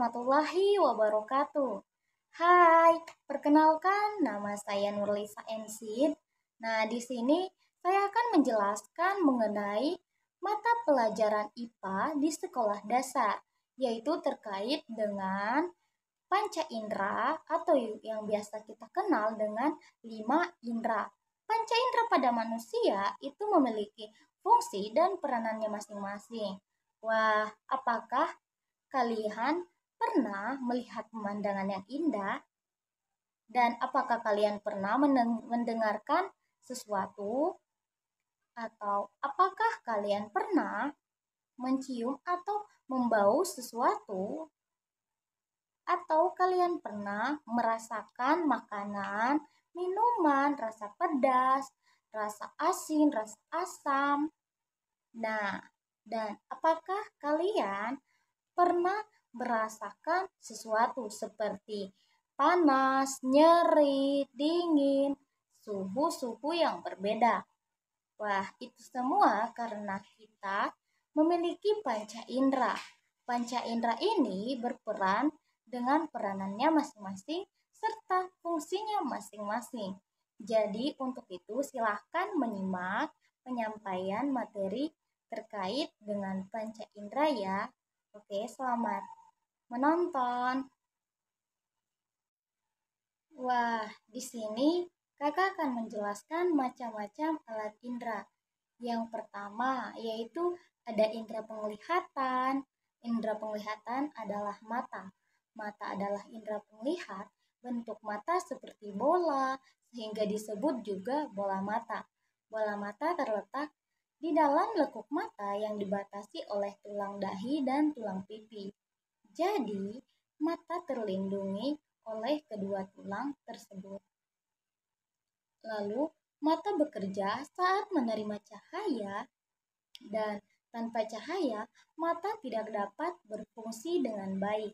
warahmatullahi wabarakatuh. Hai, perkenalkan nama saya Nurlisa Ensid. Nah, di sini saya akan menjelaskan mengenai mata pelajaran IPA di sekolah dasar, yaitu terkait dengan panca indera atau yang biasa kita kenal dengan 5 indera. Panca indera pada manusia itu memiliki fungsi dan peranannya masing-masing. Wah, apakah kalian pernah melihat pemandangan yang indah? Dan apakah kalian pernah mendengarkan sesuatu? Atau apakah kalian pernah mencium atau membau sesuatu? Atau kalian pernah merasakan makanan, minuman, rasa pedas, rasa asin, rasa asam? Nah, dan apakah kalian pernah merasakan sesuatu seperti panas, nyeri, dingin, suhu-suhu yang berbeda? Wah, itu semua karena kita memiliki panca indera. Panca indera ini berperan dengan peranannya masing-masing serta fungsinya masing-masing. Jadi, untuk itu silahkan menyimak penyampaian materi terkait dengan panca indera ya. Oke, selamat menonton. Wah, di sini kakak akan menjelaskan macam-macam alat indera. Yang pertama yaitu ada indera penglihatan. Indera penglihatan adalah mata. Mata adalah indera penglihat. Bentuk mata seperti bola, sehingga disebut juga bola mata. Bola mata terletak di dalam lekuk mata yang dibatasi oleh tulang dahi dan tulang pipi. Jadi, mata terlindungi oleh kedua tulang tersebut. Lalu, mata bekerja saat menerima cahaya, dan tanpa cahaya, mata tidak dapat berfungsi dengan baik.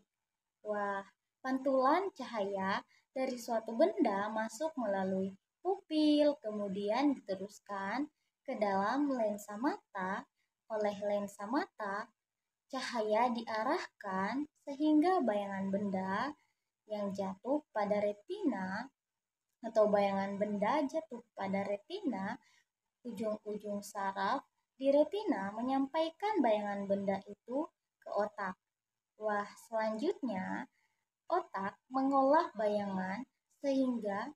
Wah, pantulan cahaya dari suatu benda masuk melalui pupil, kemudian diteruskan ke dalam lensa mata. Oleh lensa mata, cahaya diarahkan sehingga bayangan benda yang jatuh pada retina atau bayangan benda jatuh pada retina, ujung-ujung saraf di retina menyampaikan bayangan benda itu ke otak. Wah, selanjutnya otak mengolah bayangan sehingga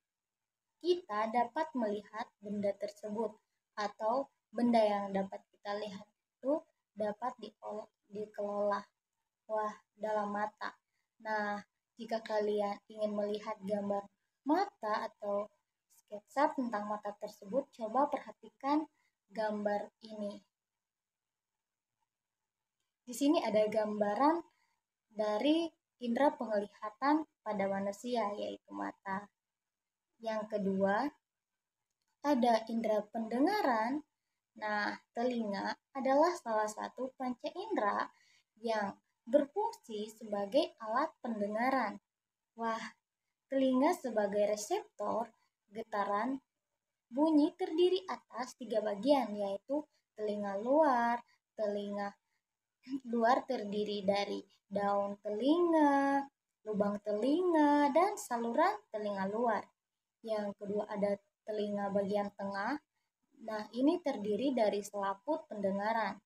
kita dapat melihat benda tersebut atau benda yang dapat kita lihat itu dapat dikelola. Wah, dalam mata. Nah, jika kalian ingin melihat gambar mata atau sketsa tentang mata tersebut, coba perhatikan gambar ini. Di sini ada gambaran dari indera penglihatan pada manusia, yaitu mata. Yang kedua, ada indera pendengaran. Nah, telinga adalah salah satu panca indera yang berfungsi sebagai alat pendengaran. Wah, telinga sebagai reseptor getaran bunyi terdiri atas 3 bagian, yaitu telinga luar. Telinga luar terdiri dari daun telinga, lubang telinga, dan saluran telinga luar. Yang kedua ada telinga bagian tengah. Nah, ini terdiri dari selaput pendengaran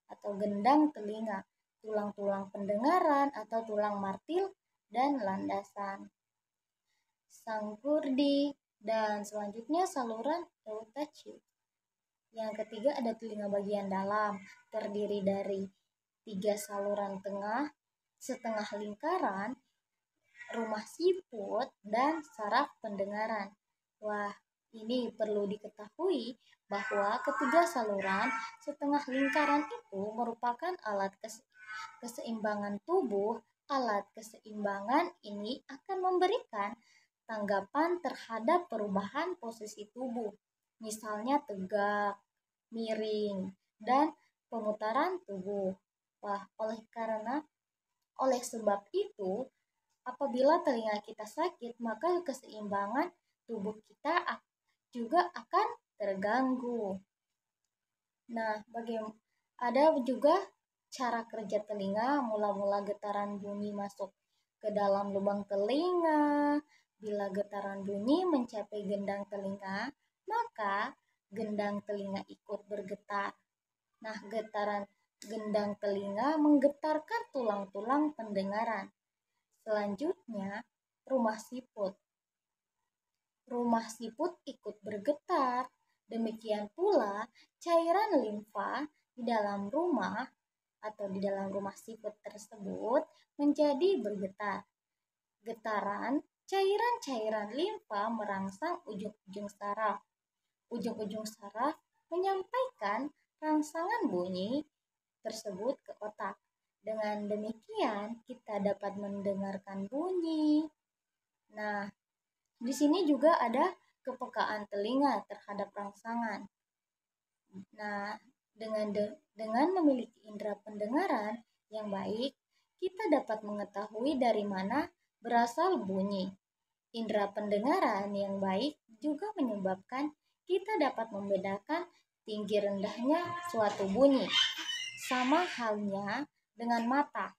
atau gendang telinga, tulang-tulang pendengaran atau tulang martil, dan landasan sangkurdi, dan selanjutnya saluran eutachyt. Yang ketiga ada telinga bagian dalam, terdiri dari 3 saluran tengah, setengah lingkaran, rumah siput, dan saraf pendengaran. Wah, ini perlu diketahui bahwa ketiga saluran setengah lingkaran itu merupakan alat keseimbangan tubuh. Alat keseimbangan ini akan memberikan tanggapan terhadap perubahan posisi tubuh, misalnya tegak, miring, dan pemutaran tubuh. Wah, oleh sebab itu, apabila telinga kita sakit, maka keseimbangan tubuh kita juga akan terganggu. Nah, ada juga cara kerja telinga. Mula-mula getaran bunyi masuk ke dalam lubang telinga. Bila getaran bunyi mencapai gendang telinga, maka gendang telinga ikut bergetar. Nah, getaran gendang telinga menggetarkan tulang-tulang pendengaran. Selanjutnya, rumah siput. Rumah siput ikut bergetar. Demikian pula cairan limfa di dalam rumah atau di dalam rumah siput tersebut menjadi bergetar. Getaran cairan-cairan limfa merangsang ujung-ujung saraf. Ujung-ujung saraf menyampaikan rangsangan bunyi tersebut ke otak. Dengan demikian, kita dapat mendengarkan bunyi. Nah, di sini juga ada kepekaan telinga terhadap rangsangan. Nah, dengan memiliki indera pendengaran yang baik, kita dapat mengetahui dari mana berasal bunyi. Indera pendengaran yang baik juga menyebabkan kita dapat membedakan tinggi rendahnya suatu bunyi. Sama halnya dengan mata.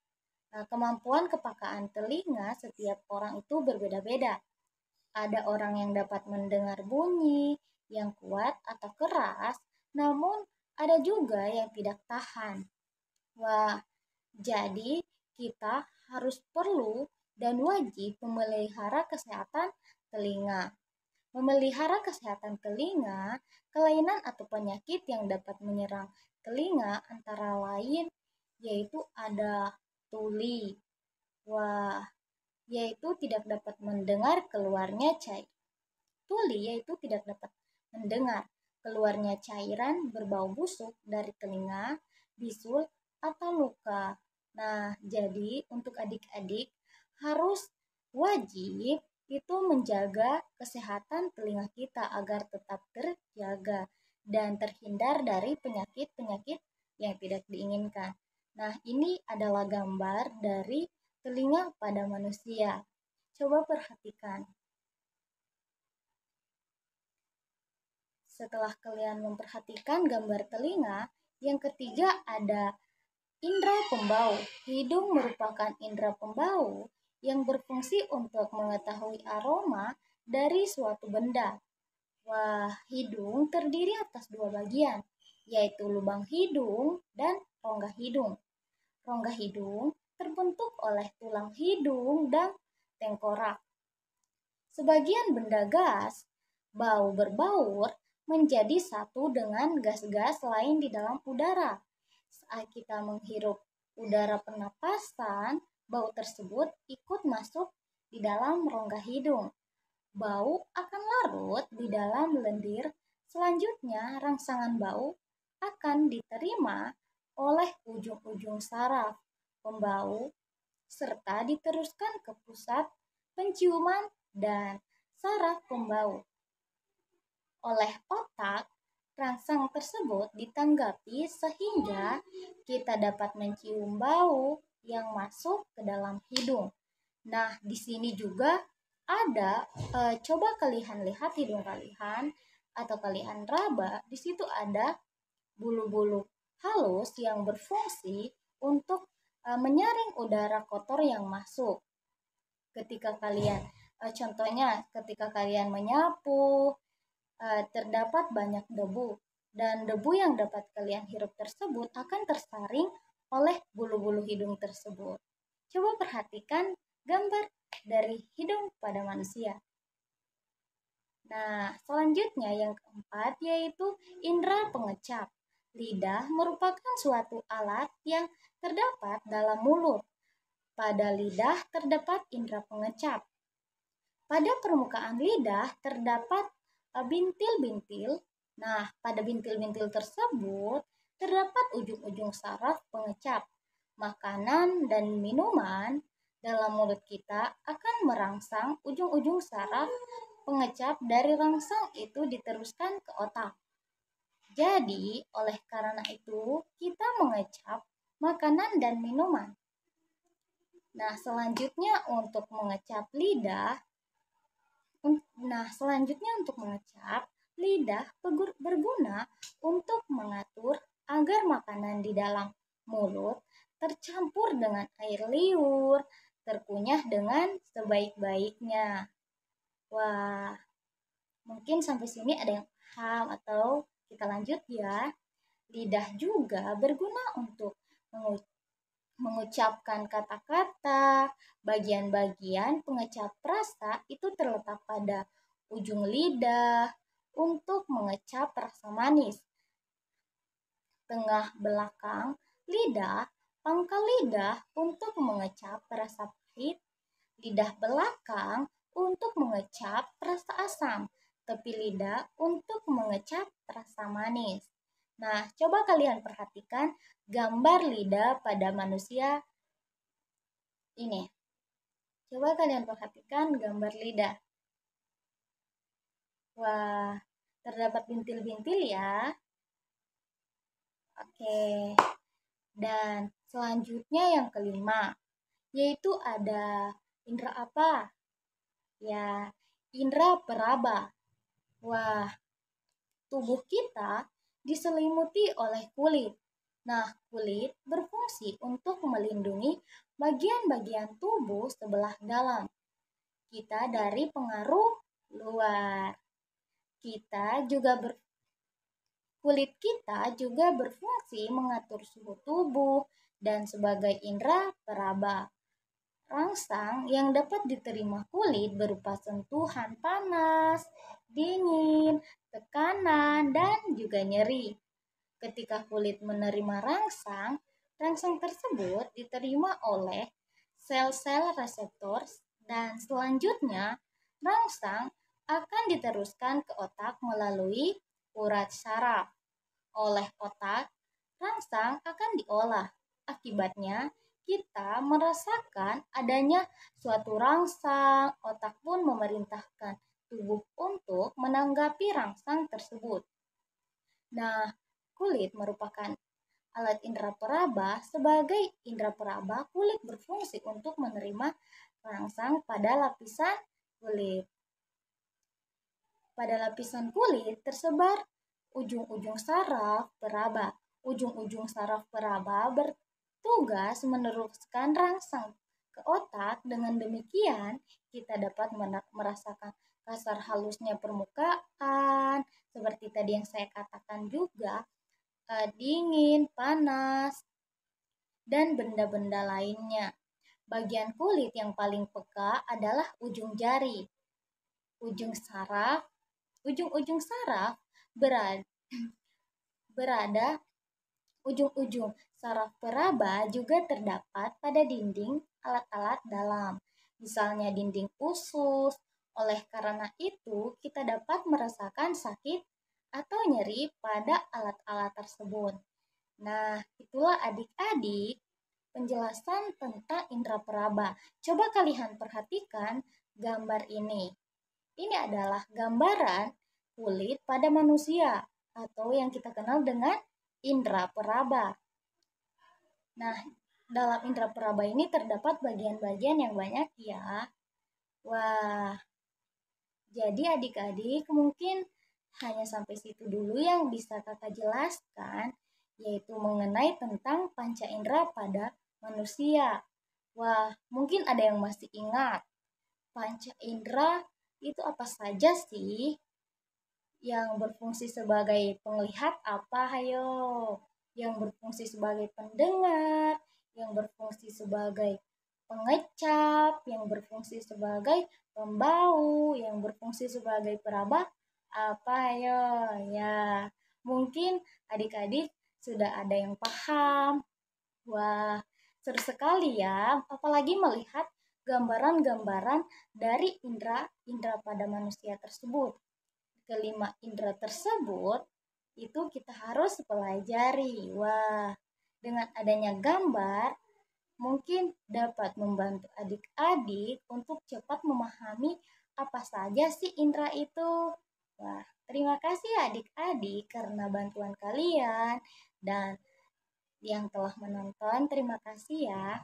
Nah, kemampuan kepekaan telinga setiap orang itu berbeda-beda. Ada orang yang dapat mendengar bunyi yang kuat atau keras, namun ada juga yang tidak tahan. Wah, jadi kita harus perlu dan wajib memelihara kesehatan telinga. Memelihara kesehatan telinga, kelainan atau penyakit yang dapat menyerang telinga antara lain yaitu ada tuli. Wah, yaitu tidak dapat mendengar keluarnya tuli yaitu tidak dapat mendengar keluarnya cairan berbau busuk dari telinga, bisul, atau luka. Nah, jadi untuk adik-adik harus wajib itu menjaga kesehatan telinga kita agar tetap terjaga dan terhindar dari penyakit-penyakit yang tidak diinginkan. Nah, ini adalah gambar dari telinga pada manusia. Coba perhatikan. Setelah kalian memperhatikan gambar telinga, yang ketiga ada indera pembau. Hidung merupakan indera pembau yang berfungsi untuk mengetahui aroma dari suatu benda. Wah, hidung terdiri atas dua bagian, yaitu lubang hidung dan rongga hidung. Rongga hidung terbentuk oleh tulang hidung dan tengkorak. Sebagian benda gas, bau berbaur, menjadi satu dengan gas-gas lain di dalam udara. Saat kita menghirup udara pernapasan, bau tersebut ikut masuk di dalam rongga hidung. Bau akan larut di dalam lendir. Selanjutnya, rangsangan bau akan diterima oleh ujung-ujung saraf pembau serta diteruskan ke pusat penciuman dan saraf pembau. Oleh otak, rangsang tersebut ditanggapi sehingga kita dapat mencium bau yang masuk ke dalam hidung. Nah, di sini juga ada, coba kalian lihat hidung kalian atau kalian raba, di situ ada bulu-bulu halus yang berfungsi untuk menyaring udara kotor yang masuk. Ketika kalian, contohnya ketika kalian menyapu, terdapat banyak debu, dan debu yang dapat kalian hirup tersebut akan tersaring oleh bulu-bulu hidung tersebut. Coba perhatikan gambar dari hidung pada manusia. Nah, selanjutnya yang keempat yaitu indera pengecap. Lidah merupakan suatu alat yang terdapat dalam mulut. Pada lidah terdapat indera pengecap. Pada permukaan lidah terdapat bintil-bintil. Nah, pada bintil-bintil tersebut terdapat ujung-ujung saraf pengecap. Makanan dan minuman dalam mulut kita akan merangsang ujung-ujung saraf pengecap. Dari rangsang itu diteruskan ke otak. Jadi, oleh karena itu, kita mengecap makanan dan minuman. Nah, selanjutnya untuk mengecap lidah, lidah berguna untuk mengatur agar makanan di dalam mulut tercampur dengan air liur terkunyah dengan sebaik-baiknya. Wah, mungkin sampai sini ada yang paham atau kita lanjut ya. Lidah juga berguna untuk mengucapkan kata-kata. Bagian-bagian pengecap rasa itu terletak pada ujung lidah untuk mengecap rasa manis. Tengah belakang lidah, pangkal lidah untuk mengecap rasa pahit, lidah belakang untuk mengecap rasa asam, tepi lidah untuk mengecap rasa manis. Nah, coba kalian perhatikan gambar lidah pada manusia ini. Coba kalian perhatikan gambar lidah. Wah, terdapat bintil-bintil ya. Oke. Dan selanjutnya yang kelima, yaitu ada indera apa? Ya, indera peraba. Wah, tubuh kita diselimuti oleh kulit. Nah, kulit berfungsi untuk melindungi bagian-bagian tubuh sebelah dalam kita dari pengaruh luar. Kulit kita juga berfungsi mengatur suhu tubuh dan sebagai indera peraba. Rangsang yang dapat diterima kulit berupa sentuhan panas, dingin, tekanan, dan juga nyeri. Ketika kulit menerima rangsang, rangsang tersebut diterima oleh sel-sel reseptor dan selanjutnya rangsang akan diteruskan ke otak melalui urat saraf. Oleh otak, rangsang akan diolah. Akibatnya, kita merasakan adanya suatu rangsang. Otak pun memerintahkan tubuh untuk menanggapi rangsang tersebut. Nah, kulit merupakan alat indera peraba. Sebagai indera peraba, kulit berfungsi untuk menerima rangsang pada lapisan kulit. Pada lapisan kulit tersebar ujung-ujung saraf peraba. Ujung-ujung saraf peraba bertugas meneruskan rangsang ke otak. Dengan demikian, kita dapat merasakan kasar halusnya permukaan, seperti tadi yang saya katakan juga, dingin, panas, dan benda-benda lainnya. Bagian kulit yang paling peka adalah ujung jari. Ujung-ujung saraf berada ujung-ujung saraf peraba juga terdapat pada dinding alat-alat dalam, misalnya dinding usus. Oleh karena itu, kita dapat merasakan sakit atau nyeri pada alat-alat tersebut. Nah, itulah adik-adik penjelasan tentang indera peraba. Coba kalian perhatikan gambar ini. Ini adalah gambaran kulit pada manusia atau yang kita kenal dengan indera peraba. Nah, dalam indera peraba ini terdapat bagian-bagian yang banyak ya. Wah, jadi adik-adik mungkin hanya sampai situ dulu yang bisa kakak jelaskan, yaitu mengenai tentang panca indera pada manusia. Wah, mungkin ada yang masih ingat. Panca indera itu apa saja sih? Yang berfungsi sebagai penglihat apa, hayo? Yang berfungsi sebagai pendengar, yang berfungsi sebagai pengecap, yang berfungsi sebagai pembau, yang berfungsi sebagai peraba apa, ayo? Ya, mungkin adik-adik sudah ada yang paham. Wah, seru sekali ya, apalagi melihat gambaran-gambaran dari indera pada manusia tersebut. Kelima indera tersebut itu kita harus pelajari. Wah, dengan adanya gambar mungkin dapat membantu adik-adik untuk cepat memahami apa saja sih indera itu. Wah, terima kasih adik-adik karena bantuan kalian, dan yang telah menonton, terima kasih ya.